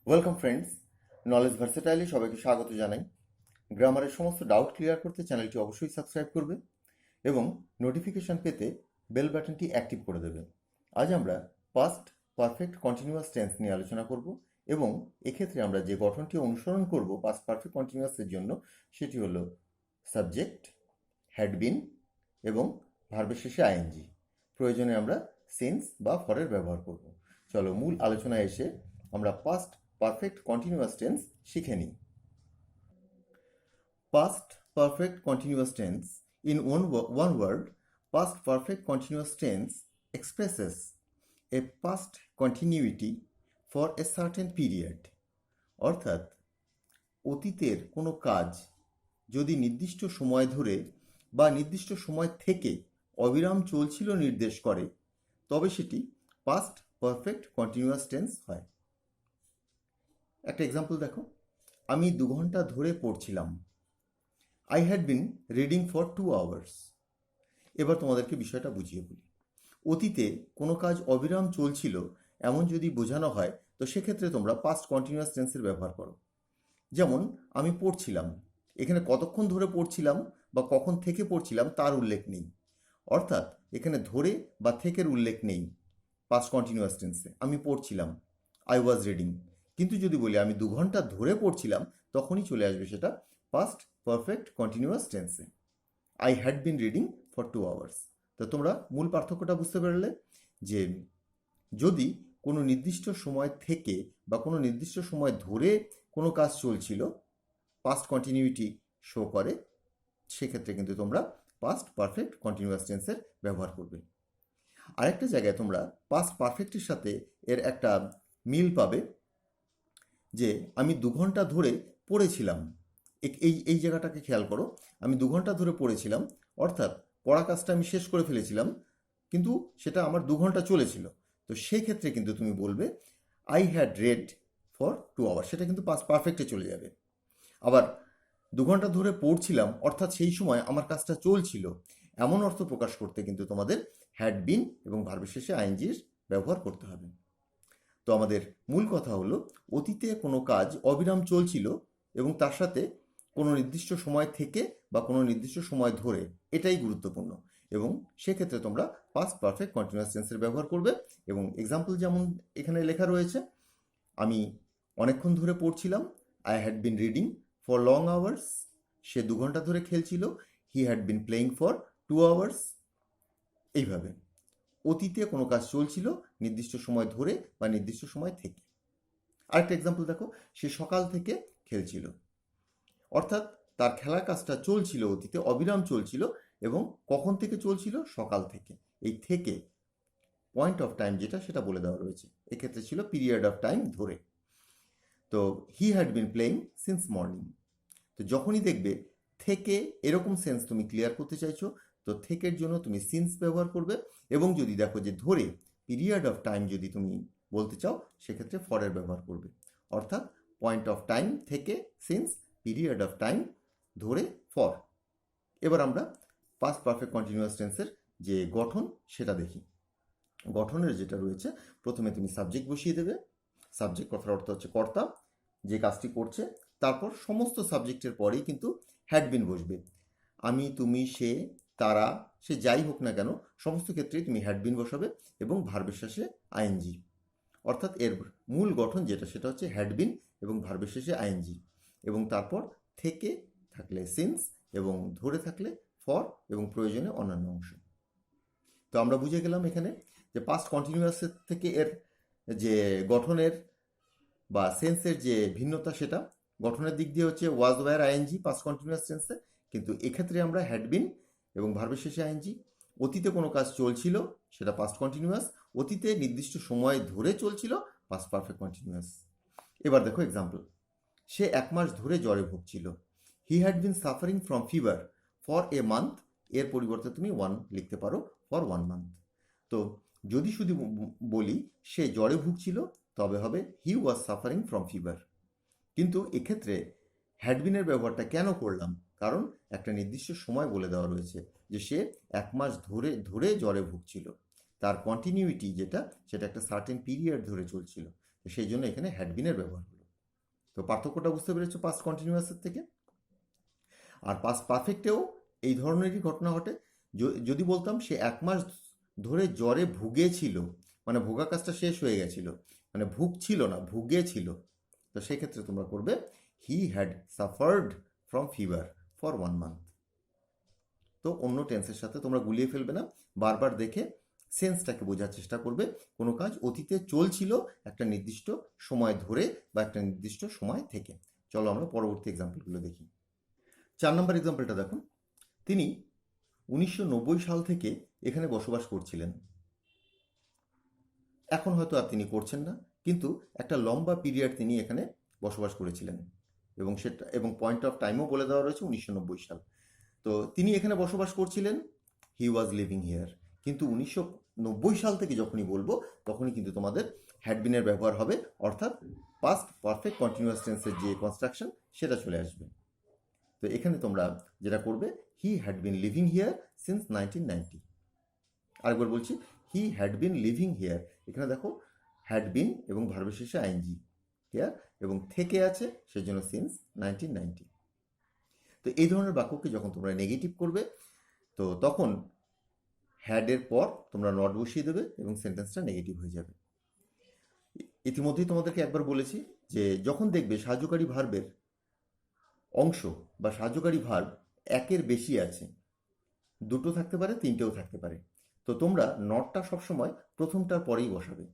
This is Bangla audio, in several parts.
ওয়েলকাম ফ্রেন্ডস, নলেজ ভার্সেটাইলে সবাইকে স্বাগত জানাই। গ্রামারের সমস্ত ডাউট ক্লিয়ার করতে চ্যানেলটি অবশ্যই সাবস্ক্রাইব করবে এবং নোটিফিকেশন পেতে বেল বাটনটি অ্যাক্টিভ করে দেবে। আজ আমরা পাস্ট পারফেক্ট কন্টিনিউয়াস টেন্স নিয়ে আলোচনা করব এবং এক্ষেত্রে আমরা যে গঠনটি অনুসরণ করব পাস্ট পারফেক্ট কন্টিনিউয়াসের জন্য সেটি হলো সাবজেক্ট, হ্যাড বিন এবং ভার্বের শেষে আইএনজি। প্রয়োজনে আমরা সিন্স বা ফরের ব্যবহার করব। চলো মূল আলোচনায় এসে আমরা পাস্ট পারফেক্ট কন্টিনিউয়াস টেন্স শিখে নিই। Past perfect continuous tense, in one word, past perfect continuous tense expresses a past continuity for a certain period. অর্থাৎ অতীতের কোনো কাজ যদি নির্দিষ্ট সময় ধরে বা নির্দিষ্ট সময় থেকে অবিরাম চলছিল নির্দেশ করে, তবে সেটি পাস্ট পারফেক্ট কন্টিনিউয়াস টেন্স হয়। একটা এক্সাম্পল দেখো, আমি 2 ঘন্টা ধরে পড়ছিলাম। I had been reading for 2 hours. এবার তোমাদেরকে বিষয়টা বুঝিয়ে বলি। অতীতে কোনো কাজ অবিরাম চলছিল এমন যদি বোঝানো হয়, তো সেক্ষেত্রে তোমরা পাস্ট কন্টিনিউয়াস টেন্সের ব্যবহার করো। যেমন আমি পড়ছিলাম, এখানে কতক্ষণ ধরে পড়ছিলাম বা কখন থেকে পড়ছিলাম তার উল্লেখ নেই। অর্থাৎ এখানে ধরে বা থেকের উল্লেখ নেই পাস্ট কন্টিনিউয়াস টেন্সে। আমি পড়ছিলাম, আই ওয়াজ রিডিং। কিন্তু যদি বলি আমি 2 ঘন্টা ধরে পড়ছিলাম, তখনই চলে আসবে সেটা পাস্ট পারফেক্ট কন্টিনিউয়াস টেন্সে। I had been reading for 2 hours. তো তোমরা মূল পার্থক্যটা বুঝতে পারলে যে যদি কোনো নির্দিষ্ট সময় থেকে বা কোনো নির্দিষ্ট সময় ধরে কোনো কাজ চলছিল, পাস্ট কন্টিনিউটি শো করে, সেক্ষেত্রে কিন্তু তোমরা পাস্ট পারফেক্ট কন্টিনিউয়াস টেন্সের ব্যবহার করবে। আরেকটা জায়গায় তোমরা পাস্ট পারফেক্টের সাথে এর একটা মিল পাবে, যে আমি 2 ঘন্টা ধরে পড়েছিলাম। এই জায়গাটাকে খেয়াল করো, আমি 2 ঘন্টা ধরে পড়েছিলাম, অর্থাৎ পড়া কাজটা আমি শেষ করে ফেলেছিলাম, কিন্তু সেটা আমার 2 ঘন্টা চলেছিল। তো সেই ক্ষেত্রে কিন্তু তুমি বলবে I had read for 2 hour, সেটা কিন্তু পাস্ট পারফেক্টে চলে যাবে। আবার 2 ঘন্টা ধরে পড়ছিলাম, অর্থাৎ সেই সময় আমার কাজটা চলছিল, এমন অর্থ প্রকাশ করতে কিন্তু তোমাদের হ্যাড বিন এবং ভার্বের শেষে আইএনজির ব্যবহার করতে হবে। তো আমাদের মূল কথা হলো, অতীতে কোনো কাজ অবিরাম চলছিল এবং তার সাথে কোনো নির্দিষ্ট সময় থেকে বা কোনো নির্দিষ্ট সময় ধরে, এটাই গুরুত্বপূর্ণ। এবং সেক্ষেত্রে তোমরা পাস্ট পারফেক্ট কন্টিনিউয়াস টেন্সের ব্যবহার করবে। এবং এক্সাম্পল যেমন এখানে লেখা রয়েছে, আমি অনেকক্ষণ ধরে পড়ছিলাম, I had been reading for long hours. সে 2 ঘন্টা ধরে খেলছিল, he had been playing for 2 hours. এইভাবে অতীতে কোনো কাজ চলছিল নির্দিষ্ট সময় ধরে বা নির্দিষ্ট সময় থেকে। আরেকটা এক্সাম্পল দেখো, সে সকাল থেকে খেলছিল, অর্থাৎ তার খেলার কাজটা চলছিল অতীতে, অবিরাম চলছিল, এবং কখন থেকে চলছিল? সকাল থেকে। এই থেকে পয়েন্ট অফ টাইম যেটা, সেটা বলে দেওয়া রয়েছে, এক্ষেত্রে ছিল পিরিয়ড অফ টাইম ধরে। তো হি had been playing since morning. তো যখনই দেখবে থেকে এরকম সেন্স তুমি ক্লিয়ার করতে চাইছো, তো থেকের জন্য তুমি সিন্স ব্যবহার করবে। এবং যদি দেখো যে ধরে পিরিয়ড অফ টাইম যদি তুমি বলতে চাও, সেক্ষেত্রে ফরের ব্যবহার করবে। অর্থাৎ পয়েন্ট অফ টাইম থেকে সিন্স, পিরিয়ড অফ টাইম ধরে ফর। এবার আমরা পাস্ট পারফেক্ট কন্টিনিউয়াস টেন্সের যে গঠন সেটা দেখি। গঠনের যেটা রয়েছে, প্রথমে তুমি সাবজেক্ট বসিয়ে দেবে। সাবজেক্ট কথার অর্থ হচ্ছে কর্তা, যে কাজটি করছে। তারপর সমস্ত সাবজেক্টের পরেই কিন্তু হ্যাড বিন বসবে। আমি, তুমি, সে, তারা, সে যাই হোক না কেন, সমস্ত ক্ষেত্রেই তুমি হ্যাড বিন বসাবে এবং ভার্বের শেষে আইএনজি। অর্থাৎ এর মূল গঠন যেটা, সেটা হচ্ছে হ্যাড বিন এবং ভার্বের শেষে আইএনজি, এবং তারপর থেকে থাকলে সিন্স, এবং ধরে থাকলে ফর, এবং প্রয়োজনে অন্যান্য অংশ। তো আমরা বুঝে গেলাম এখানে যে পাস্ট কন্টিনিউয়াসের থেকে এর যে গঠনের বা সেন্সের যে ভিন্নতা, সেটা গঠনের দিক দিয়ে হচ্ছে was were ING past continuous টেন্সে, কিন্তু এক্ষেত্রে আমরা হ্যাড বিন এবং ভার্বের শেষে আইএনজি। অতীতে কোনো কাজ চলছিল, সেটা পাস্ট কন্টিনিউয়াস। অতীতে নির্দিষ্ট সময় ধরে চলছিল, পাস্ট পারফেক্ট কন্টিনিউয়াস। এবার দেখো এক্সাম্পল, সে 1 মাস ধরে জ্বরে ভুগছিল। He had been suffering from fever for a month. এর পরিবর্তে তুমি 1 লিখতে পারো, ফর 1 মান্থ। তো যদি শুধু বলি সে জ্বরে ভুগছিল, তবে হবে হি ওয়াজ সাফারিং ফ্রম ফিভার। কিন্তু এক্ষেত্রে হ্যাডবিনের ব্যবহারটা কেন করলাম? কারণ একটা নির্দিষ্ট সময় বলে দেওয়া রয়েছে যে সে 1 মাস ধরে ধরে জ্বরে ভুগছিল, তার কন্টিনিউইটি যেটা, সেটা একটা সার্টেন পিরিয়ড ধরে চলছিল। তো সেই জন্য এখানে হ্যাডবিনের ব্যবহার হলো। তো পার্থক্যটা বুঝতে পেরেছো পাস্ট কন্টিনিউয়াসের থেকে। আর পাস্ট পারফেক্টেও এই ধরনেরই ঘটনা ঘটে। যদি বলতাম সে 1 মাস ধরে জ্বরে ভুগেছিল, মানে ভোগা কাজটা শেষ হয়ে গেছিল, মানে ভুগছিল না, ভুগেছিল, তো সেক্ষেত্রে তোমরা করবে he had suffered from fever for 1 month. তো অন্য টেন্সের সাথে তোমরা গুলিয়ে ফেলবে না, বারবার দেখে সেন্সটাকে বোঝার চেষ্টা করবে। কোনো কাজ অতীতে চলছিল একটা নির্দিষ্ট সময় ধরে বা একটা নির্দিষ্ট সময় থেকে। চলো আমরা পরবর্তী এক্সাম্পলগুলো দেখি। 4 নম্বর এক্সাম্পলটা দেখুন। তিনি 1990 সাল থেকে এখানে বসবাস করছিলেন। এখন হয়তো আর তিনি করছেন না, কিন্তু একটা লম্বা পিরিয়ড তিনি এখানে বসবাস করেছিলেন, এবং পয়েন্ট অফ টাইমও বলে দেওয়া রয়েছে 1990 সাল। তো তিনি এখানে বসবাস করছিলেন, হি ওয়াজ লিভিং হিয়ার। কিন্তু 1990 সাল থেকে যখনই বলবো তখনই কিন্তু তোমাদের হ্যাড বিনের ব্যবহার হবে, অর্থাৎ পাস্ট পারফেক্ট কন্টিনিউয়াস টেন্সের যে কনস্ট্রাকশন সেটা চলে আসবে। তো এখানে তোমরা যেটা করবে, হি had been living here since 1990। আরেকবার বলছি, হি হ্যাড বিন লিভিং হিয়ার। এখানে দেখো হ্যাড বিন এবং ভার্বের শেষে আইএনজি হিয়ার এবং থেকে আছে, সেই জন্য সিন্স 1990। তো এই ধরনের বাক্যকে যখন তোমরা নেগেটিভ করবে, তো তখন হ্যাডের পর তোমরা নট বসিয়ে দেবে এবং সেন্টেন্সটা নেগেটিভ হয়ে যাবে। ইতিমধ্যেই তোমাদেরকে একবার বলেছি যে যখন দেখবে সাহায্যকারী ভার্বের অংশ বা সাহায্যকারী ভার্ব একের বেশি আছে, 2টো থাকতে পারে, 3টেও থাকতে পারে, তো তোমরা নটটা সবসময় প্রথমটার পরেই বসাবে।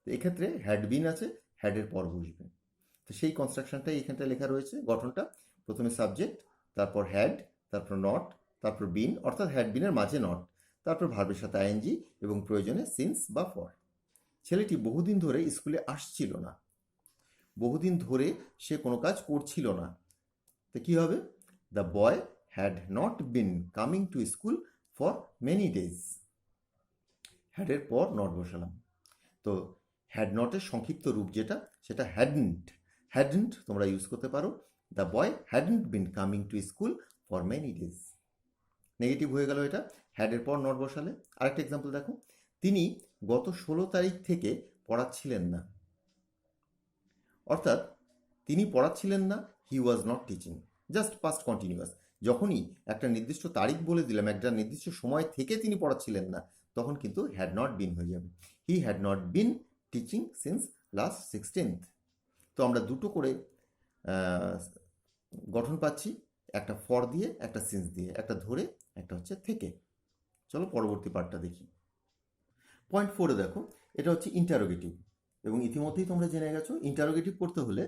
তো এক্ষেত্রে হ্যাড বিন আছে, হ্যাডের পর বসবে। তো সেই কনস্ট্রাকশনটাই এখানটা লেখা রয়েছে, গঠনটা। প্রথমে সাবজেক্ট, তারপর হ্যাড, তারপর নট, তারপর বিন অর্থাৎ হ্যাড বিনের মাঝে নট, তারপর ভার্বের সাথে আইএনজি এবং প্রয়োজনে সিন্স বা ফর। ছেলেটি বহুদিন ধরে স্কুলে আসছিল না, বহুদিন ধরে সে কোনো কাজ করছিল না, তো কী হবে? The boy had not been coming to school for many days. হ্যাডের পর নট বসালাম। তো হ্যাড নটের সংক্ষিপ্ত রূপ যেটা, সেটা হ্যাডন্ট। হ্যাডন্ট তোমরা ইউজ করতে পারো, the boy hadn't bin coming to school for many days. Negative হয়ে গেল এটা, হ্যাডের পর নট বসালে। আরেকটা এক্সাম্পল দেখো, তিনি গত 16 তারিখ থেকে পড়াচ্ছিলেন না, অর্থাৎ তিনি পড়াচ্ছিলেন না, he was not teaching, just past continuous. যখনই একটা নির্দিষ্ট তারিখ বলে দিলাম, একটা নির্দিষ্ট সময় থেকে তিনি পড়াচ্ছিলেন না, তখন কিন্তু হ্যাড নট বিন হয়ে যাবে। হি had not been teaching since last 16th। তো আমরা দুটো করে গঠন পাচ্ছি, একটা ফর দিয়ে, একটা সিন্স দিয়ে, একটা ধরে, একটা হচ্ছে থেকে। চলো পরবর্তী পার্টটা দেখি। পয়েন্ট 4-এ দেখো, এটা হচ্ছে ইন্টারোগেটিভ, এবং ইতিমধ্যেই তোমরা জেনে গেছো ইন্টারোগেটিভ করতে হলে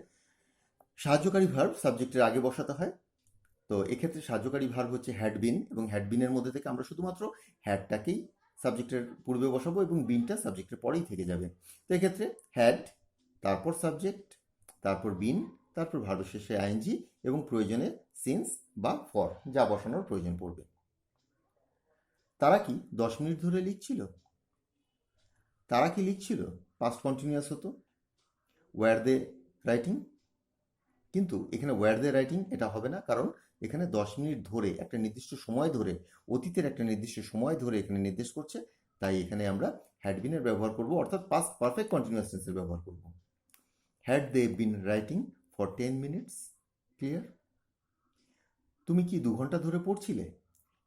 সাহায্যকারী ভার্ব সাবজেক্টের আগে বসাতে হয়। তো এক্ষেত্রে সাহায্যকারী ভার্ব হচ্ছে হ্যাড বিন, এবং হ্যাড বিনের মধ্যে থেকে আমরা শুধুমাত্র হ্যাডটাকেই সাবজেক্টের পূর্বে বসাবো এবং বিনটা সাবজেক্টের পরেই থেকে যাবে। তো এক্ষেত্রে হ্যাড, তারপর সাবজেক্ট, তারপর বিন, তারপর ভার্বের শেষে আইএনজি এবং প্রয়োজনে সিন্স বা ফর, যা বসানোর প্রয়োজন পড়বে। তারা কি 10 মিনিট ধরে লিখছিল? তারা কি লিখছিল পাস্ট কন্টিনিউয়াস হতো, ওয়্যার দে রাইটিং। কিন্তু এখানে ওয়্যার দে রাইটিং এটা হবে না, কারণ এখানে 10 মিনিট ধরে, একটা নির্দিষ্ট সময় ধরে, অতীতের একটা নির্দিষ্ট সময় ধরে এখানে নির্দেশ করছে, তাই এখানে আমরা হ্যাড বিনের ব্যবহার করব, অর্থাৎ পাস্ট পারফেক্ট কন্টিনিউয়াস টেন্সের ব্যবহার করব। Had they been writing for 10 minutes? Clear? তুমি কি 2 ঘন্টা ধরে পড়ছিলে?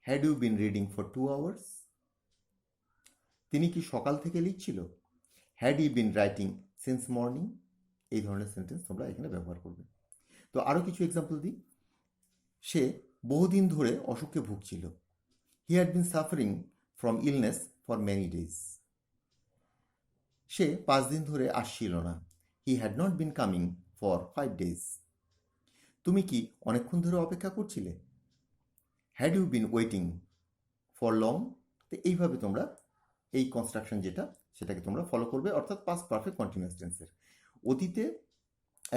Had you been reading for 2 hours? তিনি কি সকাল থেকে লিখছিল? Had you been writing since morning? এই ধরনের সেন্টেন্স তোমরা এখানে ব্যবহার করবে। তো আরও কিছু এক্সাম্পল দিই। সে বহুদিন ধরে অসুখে ভুগছিল, he had been suffering from illness for many days. সে 5 দিন ধরে আসছিল না, he had not been coming for 5 days. তুমি কি অনেকক্ষণ ধরে অপেক্ষা করছিলে? Had you been waiting for long? তো এইভাবে তোমরা এই কনস্ট্রাকশন যেটা, সেটাকে তোমরা ফলো করবে, অর্থাৎ পাস্ট পারফেক্ট কন্টিনিউয়াস টেন্সের অতীতে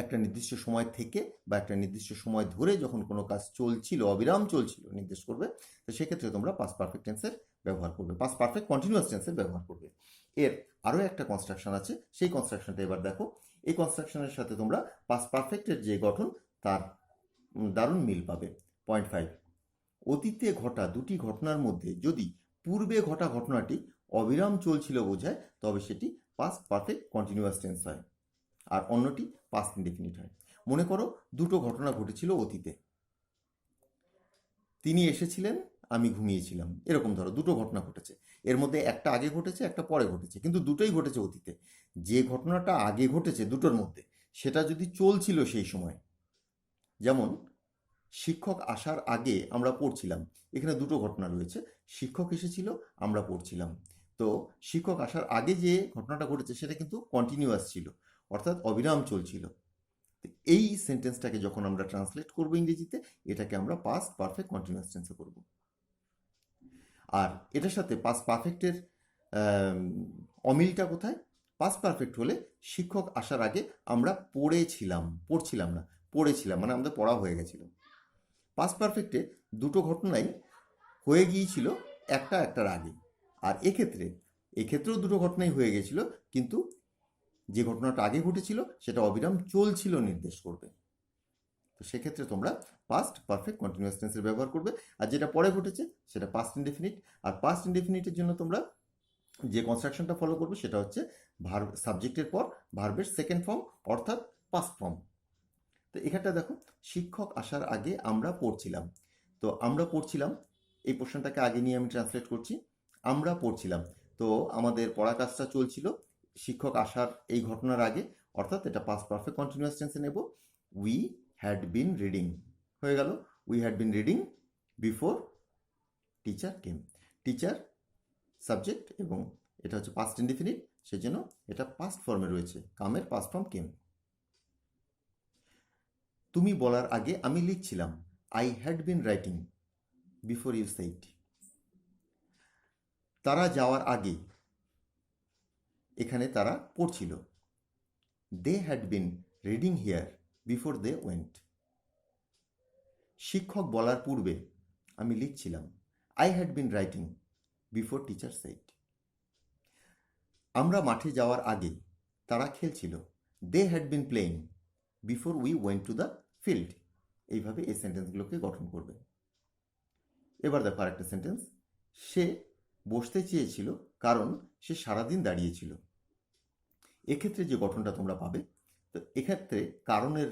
একটা নির্দিষ্ট সময় থেকে বা একটা নির্দিষ্ট সময় ধরে যখন কোনো কাজ চলছিল, অবিরাম চলছিল, নির্দেশ করবে। তো সেক্ষেত্রে তোমরা পাস্ট পারফেক্ট টেন্সের ব্যবহার করবে, পাস্ট পারফেক্ট কন্টিনিউয়াস টেন্সের ব্যবহার করবে। এর আরও একটা কনস্ট্রাকশন আছে, সেই কনস্ট্রাকশনটা এবার দেখো। এই কনস্ট্রাকশনের সাথে তোমরা পাস্ট পারফেক্টের যে গঠন, তার দারুণ মিল পাবে। পয়েন্ট 5, অতীতে ঘটা দুটি ঘটনার মধ্যে যদি পূর্বে ঘটা ঘটনাটি অবিরাম চলছিল বোঝায়, তবে সেটি পাস্ট পারফেক্ট কন্টিনিউয়াস টেন্স হয়, আর অন্যটি পাস্ট ইনডেফিনিট হয়। মনে করো দুটো ঘটনা ঘটেছিল অতীতে। তিনি এসেছিলেন, আমি ঘুমিয়েছিলাম, এরকম ধরো দুটো ঘটনা ঘটেছে। এর মধ্যে একটা আগে ঘটেছে, একটা পরে ঘটেছে, কিন্তু দুটোই ঘটেছে অতীতে। যে ঘটনাটা আগে ঘটেছে দুটোর মধ্যে, সেটা যদি চলছিল সেই সময়, যেমন শিক্ষক আসার আগে আমরা পড়ছিলাম, এখানে দুটো ঘটনা রয়েছে। শিক্ষক এসেছিল, আমরা পড়ছিলাম। তো শিক্ষক আসার আগে যে ঘটনাটা ঘটেছে সেটা কিন্তু কন্টিনিউয়াস ছিল, অর্থাৎ অবিরাম চলছিল। তো এই সেন্টেন্সটাকে যখন আমরা ট্রান্সলেট করব ইংরেজিতে, এটাকে আমরা পাস্ট পারফেক্ট কন্টিনিউয়াস টেন্সে করব। আর এটার সাথে পাস্ট পারফেক্টের অমিলটা কোথায়? পাস্ট পারফেক্ট হলে শিক্ষক আসার আগে আমরা পড়ছিলাম না, পড়েছিলাম, মানে আমাদের পড়া হয়ে গেছিল। পাস্ট পারফেক্টে দুটো ঘটনাই হয়ে গিয়েছিল একটার আগে। আর এক্ষেত্রেও দুটো ঘটনাই হয়ে গেছিল, কিন্তু যে ঘটনাটা আগে ঘটেছিল সেটা অবিরাম চলছিল নির্দেশ করবে। তো সেক্ষেত্রে তোমরা পাস্ট পারফেক্ট কন্টিনিউয়াস টেন্সের ব্যবহার করবে। আর যেটা পরে ঘটেছে সেটা পাস্ট ইনডেফিনিট। আর পাস্ট ইনডেফিনিটের জন্য তোমরা যে কনস্ট্রাকশনটা ফলো করবে সেটা হচ্ছে ভার্ব, সাবজেক্টের পর ভার্বের সেকেন্ড ফর্ম, অর্থাৎ পাস্ট ফর্ম। তো এখানটা দেখো, শিক্ষক আসার আগে আমরা পড়ছিলাম। তো আমরা পড়ছিলাম, এই পোর্শনটাকে আগে নিয়ে আমি ট্রান্সলেট করছি। আমরা পড়ছিলাম, তো আমাদের পড়া কাজটা চলছিল শিক্ষক আসার এই ঘটনার আগে, অর্থাৎ এটা পাস্ট পারফেক্ট কন্টিনিউয়াস টেন্সে নেব। উই হ্যাড বিন রিডিং হয়ে গেল। We had been reading before teacher came. Teacher subject এবং এটা হচ্ছে পাস্ট ইনডিফিনিট, সেজন্য এটা পাস্ট ফর্মে রয়েছে, কামের পাস্ট ফর্ম কেম। তুমি বলার আগে আমি লিখছিলাম, I had been writing before you said. তারা যাওয়ার আগে, এখানে তারা পড়ছিল, they had been reading here before they went. শিক্ষক বলার পূর্বে আমি লিখছিলাম, I had been writing before teacher said. আমরা মাঠে যাওয়ার আগে তারা খেলছিল, they had been playing before we went to the field. এইভাবে এই সেন্টেন্সগুলোকে গঠন করবে। এবার দেখো আরেকটা সেন্টেন্স, সে বসতে চেয়েছিল কারণ সে সারাদিন দাঁড়িয়েছিল। এক্ষেত্রে যে গঠনটা তোমরা পাবে, তো এক্ষেত্রে কারণের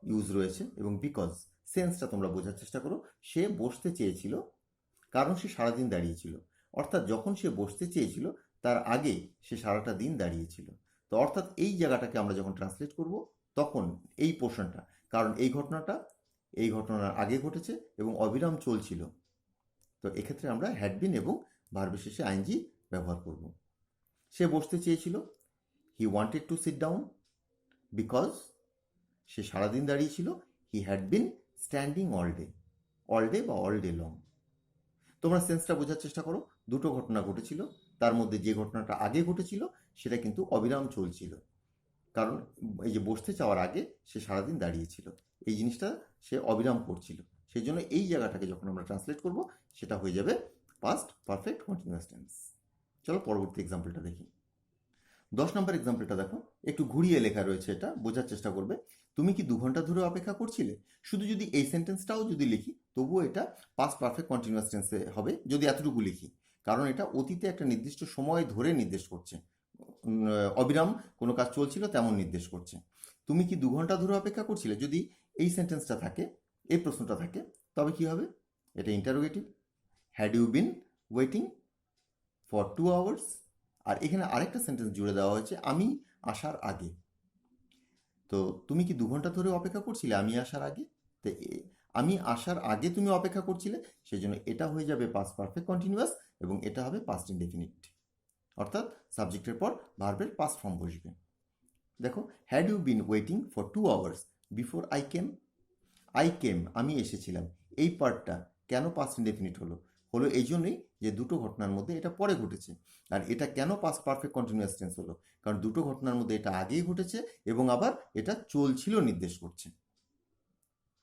ইউজ রয়েছে এবং বিকজ, সেন্সটা তোমরা বোঝার চেষ্টা করো। সে বসতে চেয়েছিল কারণ সে সারাদিন দাঁড়িয়েছিল, অর্থাৎ যখন সে বসতে চেয়েছিল তার আগে সে সারাটা দিন দাঁড়িয়েছিল। তো অর্থাৎ এই জায়গাটাকে আমরা যখন ট্রান্সলেট করব, তখন এই পোর্শনটা, কারণ এই ঘটনার আগে ঘটেছে এবং অবিরাম চলছিল, তো এক্ষেত্রে আমরা হ্যাড বিন এবং ভার্বের শেষে আইএনজি ব্যবহার করব। সে বসতে চেয়েছিল, he wanted to sit down because সে সারাদিন দাঁড়িয়েছিল, he had been standing all day বা অল ডে লং। তোমরা সেন্সটা বোঝার চেষ্টা করো। দুটো ঘটনা ঘটেছিল, তার মধ্যে যে ঘটনাটা আগে ঘটেছিল সেটা কিন্তু অবিরাম চলছিল, কারণ এই যে বসতে চাওয়ার আগে সে সারাদিন দাঁড়িয়েছিল, এই জিনিসটা সে অবিরাম করছিল। সেই জন্য এই জায়গাটাকে যখন আমরা ট্রান্সলেট করব, সেটা হয়ে যাবে পাস্ট পারফেক্ট কন্টিনিউয়াস টেন্স। চলো পরবর্তী এক্সাম্পলটা দেখি। 10 নম্বর এক্সাম্পলটা দেখো, একটু ঘুরিয়ে লেখা রয়েছে, এটা বোঝার চেষ্টা করবে। তুমি কি 2 ঘন্টা ধরে অপেক্ষা করছিলে? শুধু যদি এই সেন্টেন্সটাও যদি লিখি, তবুও এটা পাস্ট পারফেক্ট কন্টিনিউয়াস টেন্সে হবে যদি এতটুকু লিখি, কারণ এটা অতীতে একটা নির্দিষ্ট সময় ধরে নির্দেশ করছে, অবিরাম কোনো কাজ চলছিল তেমন নির্দেশ করছে। তুমি কি 2 ঘন্টা ধরে অপেক্ষা করছিলে? যদি এই সেন্টেন্সটা থাকে, এই প্রশ্নটা থাকে, তবে কি হবে? এটা interrogative. Had you been waiting for 2 hours? আর এখানে আরেকটা সেন্টেন্স জুড়ে দেওয়া হয়েছে, আমি আসার আগে। তো তুমি কি 2 ঘন্টা ধরে অপেক্ষা করছিলে আমি আসার আগে? তো আমি আসার আগে তুমি অপেক্ষা করছিলে, সেই জন্য এটা হয়ে যাবে পাস্ট পারফেক্ট কন্টিনিউয়াস এবং এটা হবে পাস্ট ইনডেফিনিট, অর্থাৎ সাবজেক্টের পর ভার্বের পাস্ট ফর্ম বসবে। দেখো, had you been waiting for 2 hours before I came? I came, আমি এসেছিলাম, এই পার্টটা কেন পাস্ট ইনডেফিনিট হলো এই জন্যই যে দুটো ঘটনার মধ্যে এটা পরে ঘটেছে। আর এটা কেন পাস্ট পারফেক্ট কন্টিনিউয়াস টেন্স হলো? কারণ দুটো ঘটনার মধ্যে এটা আগেই ঘটেছে এবং আবার এটা চলছিল নির্দেশ করছে।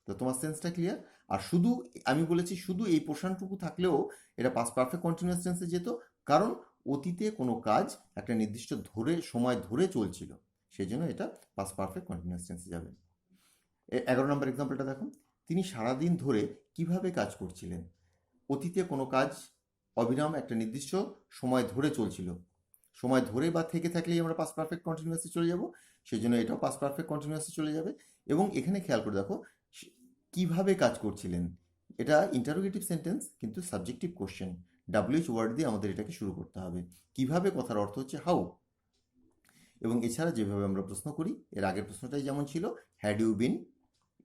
তো তোমার সেন্সটা ক্লিয়ার? আর শুধু আমি বলেছি শুধু এই পোর্শনটুকু থাকলেও এটা পাস্ট পারফেক্ট কন্টিনিউয়াস টেন্সে যেত, কারণ অতীতে কোনো কাজ একটা নির্দিষ্ট সময় ধরে চলছিল, সেই জন্য এটা পাস্ট পারফেক্ট কন্টিনিউয়াস টেন্সে যাবে। 11 নম্বর এক্সাম্পলটা দেখো, তিনি সারাদিন ধরে কিভাবে কাজ করছিলেন? অতীতে কোনো কাজ অবিরাম একটা নির্দিষ্ট সময় ধরে চলছিল, সময় ধরে বা থেকে থাকলেই আমরা পাস্ট পারফেক্ট কন্টিনিউয়াসে চলে যাব, সেই জন্য এটাও পাস্ট পারফেক্ট কন্টিনিউয়াসে চলে যাবে। এবং এখানে খেয়াল করে দেখো কিভাবে কাজ করছিলেন, এটা ইন্টারোগেটিভ সেন্টেন্স কিন্তু সাবজেক্টিভ কোশ্চেন, ডাব্লিউএইচ ওয়ার্ড দিয়ে আমাদের এটাকে শুরু করতে হবে। কিভাবে কথার অর্থ হচ্ছে হাউ। এবং এছাড়া যেভাবে আমরা প্রশ্ন করি, এর আগের প্রশ্নটাই যেমন ছিল হ্যাড ইউ বিন,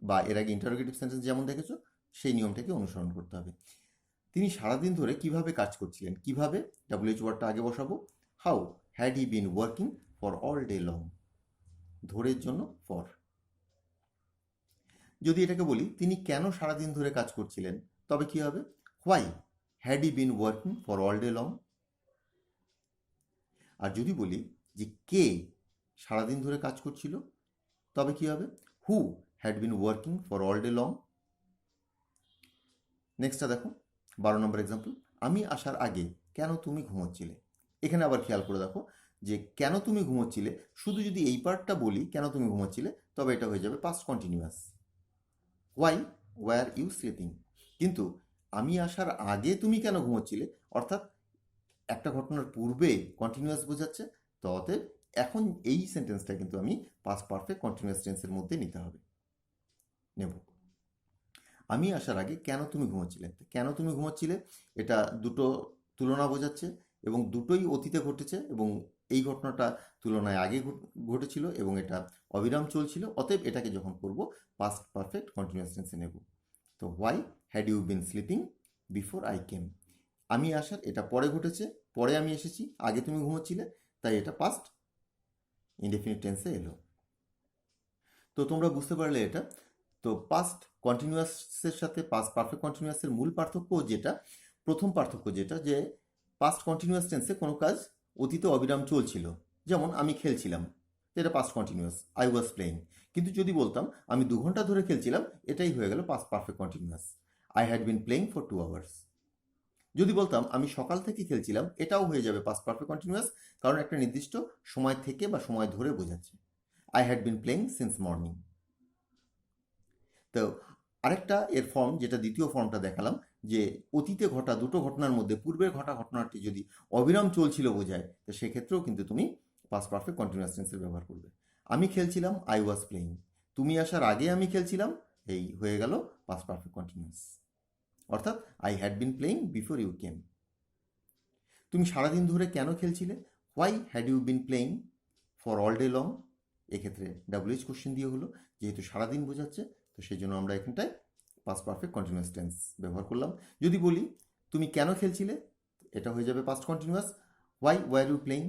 বা এর আগে ইন্টারোগেটিভ সেন্টেন্স যেমন দেখেছো সেই নিয়মটাকে অনুসরণ করতে হবে। তিনি সারাদিন ধরে কিভাবে কাজ করছিলেন, কিভাবে, ডাব্লিউএইচ ওয়ার্ডটা আগে বসাবো। How had he been working for all day long, ধরের জন্য ফর। যদি এটাকে বলি তিনি কেন সারাদিন ধরে কাজ করছিলেন, তবে কি হবে, why had he been working for all day long. আর যদি বলি যে কে সারাদিন ধরে কাজ করছিল, তবে কি হবে, who had been working for all day long. নেক্সটটা দেখো 12 নম্বর এক্সাম্পল, আমি আসার আগে কেন তুমি ঘুমোচ্ছিলে। এখানে আবার খেয়াল করে দেখো যে কেন তুমি ঘুমোচ্ছিলে, শুধু যদি এই পার্টটা বলি কেন তুমি ঘুমোচ্ছিলে, তবে এটা হয়ে যাবে past continuous, why were you sleeping. কিন্তু আমি আসার আগে তুমি কেন ঘুমোচ্ছিলে, অর্থাৎ একটা ঘটনার পূর্বে কন্টিনিউয়াস বোঝাচ্ছে, তো অতএব এখন এই সেন্টেন্সটা কিন্তু আমি পাস্ট পারফেক্ট কন্টিনিউয়াস টেন্সের মধ্যে নিতে হবে, নেব। আমি আসার আগে কেন তুমি ঘুমোচ্ছিলে, কেন তুমি ঘুমোচ্ছিলে এটা দুটো তুলনা বোঝাচ্ছে, এবং দুটোই অতীতে ঘটেছে, এবং এই ঘটনাটা তুলনায় আগে ঘটেছিল এবং এটা অবিরাম চলছিল, অতএব এটাকে যখন করব পাস্ট পারফেক্ট কন্টিনিউয়াস টেন্সে নেব। তো why had you been sleeping before I came, আমি আসার এটা পরে ঘটেছে, পরে আমি এসেছি, আগে তুমি ঘুমোচ্ছিলে, তাই এটা পাস্ট ইনডেফিনিট টেন্সে এলো। তো তোমরা বুঝতে পারলে এটা। তো পাস্ট কন্টিনিউয়াসের সাথে পাস্ট পারফেক্ট কন্টিনিউয়াসের মূল পার্থক্য যেটা, প্রথম পার্থক্য যেটা, যে পাস্ট কন্টিনিউয়াস টেন্সে কোনো কাজ অতীতে অবিরাম চলছিল, যেমন আমি খেলছিলাম, এটা past continuous, I was playing. কিন্তু যদি বলতাম আমি 2 ঘন্টা ধরে খেলছিলাম, এটাই হয়ে গেল past perfect continuous, I had been playing for 2 hours. যদি বলতাম আমি সকাল থেকে খেলছিলাম, এটাও হয়ে যাবে পাস্ট পারফেক্ট কন্টিনিউয়াস, কারণ একটা নির্দিষ্ট সময় থেকে বা সময় ধরে বোঝাচ্ছে, I had been playing since morning. তো আরেকটা এর ফর্ম, যেটা দ্বিতীয় ফর্মটা দেখালাম, যে অতীতে ঘটা দুটো ঘটনার মধ্যে পূর্বের ঘটা ঘটনাটি যদি অবিরাম চলছিল বোঝায়, তো সেক্ষেত্রেও কিন্তু তুমি পাস্ট পারফেক্ট কন্টিনিউয়াস টেন্সের ব্যবহার করবে। আমি খেলছিলাম, আই ওয়াজ প্লেইং, তুমি আসার আগে আমি খেলছিলাম, এই হয়ে গেল পাস্ট পারফেক্ট কন্টিনিউয়াস, অর্থাৎ I had been playing before you came. তুমি সারাদিন ধরে কেন খেলছিলে, why had you been playing for all day long. এক্ষেত্রে ডাব্লিউএইচ কোশ্চেন দিয়ে হলো, যেহেতু সারাদিন বোঝাচ্ছে, তো সেই জন্য আমরা এখানটায় পাস্ট পারফেক্ট কন্টিনিউয়াস টেন্স ব্যবহার করলাম। যদি বলি তুমি কেন খেলছিলে, এটা হয়ে যাবে past continuous, why were you playing.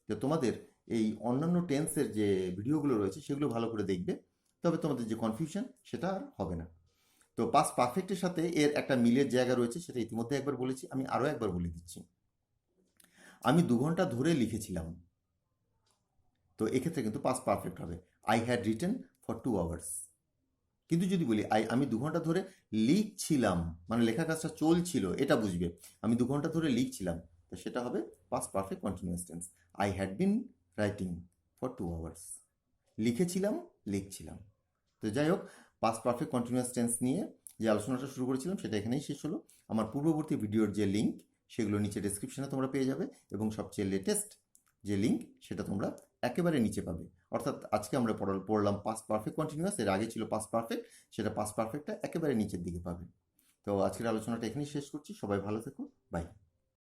তো তোমাদের এই অন্যান্য টেন্সের যে ভিডিওগুলো রয়েছে সেগুলো ভালো করে দেখবে, তবে তোমাদের যে কনফিউশন সেটা আর হবে না। তো পাস্ট পারফেক্টের সাথে এর একটা মিলের জায়গা রয়েছে, সেটা ইতিমধ্যে একবার বলেছি, আমি আরও একবার বলে দিচ্ছি। আমি 2 ঘন্টা ধরে লিখেছিলাম, তো এক্ষেত্রে কিন্তু পাস্ট পারফেক্ট হবে, I had written for 2 hours. কিন্তু যদি বলি আমি 2 ঘন্টা ধরে লিখছিলাম, মানে লেখা কাজটা চলছিল, এটা বুঝবে, আমি 2 ঘন্টা ধরে লিখছিলাম, তো সেটা হবে past perfect continuous tense, I had been writing for 2 hours. লিখেছিলাম, লিখছিলাম। তো যাই হোক, পাস্ট পারফেক্ট কন্টিনিউয়াস টেন্স নিয়ে যে আলোচনাটা শুরু করেছিলাম সেটা এখানেই শেষ হলো। আমার পূর্ববর্তী ভিডিওর যে লিঙ্ক, সেগুলো নিচে ডেসক্রিপশনে তোমরা পেয়ে যাবে, এবং সবচেয়ে লেটেস্ট যে লিঙ্ক সেটা তোমরা একেবারে নিচে পাবে। অর্থাৎ আজকে আমরা পড়লাম পাস্ট পারফেক্ট কন্টিনিউয়াস, এর আগে ছিল পাস্ট পারফেক্ট, সেটা পাস্ট পারফেক্টটা একেবারে নিচের দিকে পাবে। তো আজকের আলোচনাটা এখানেই শেষ করছি, সবাই ভালো থেকো, বাই।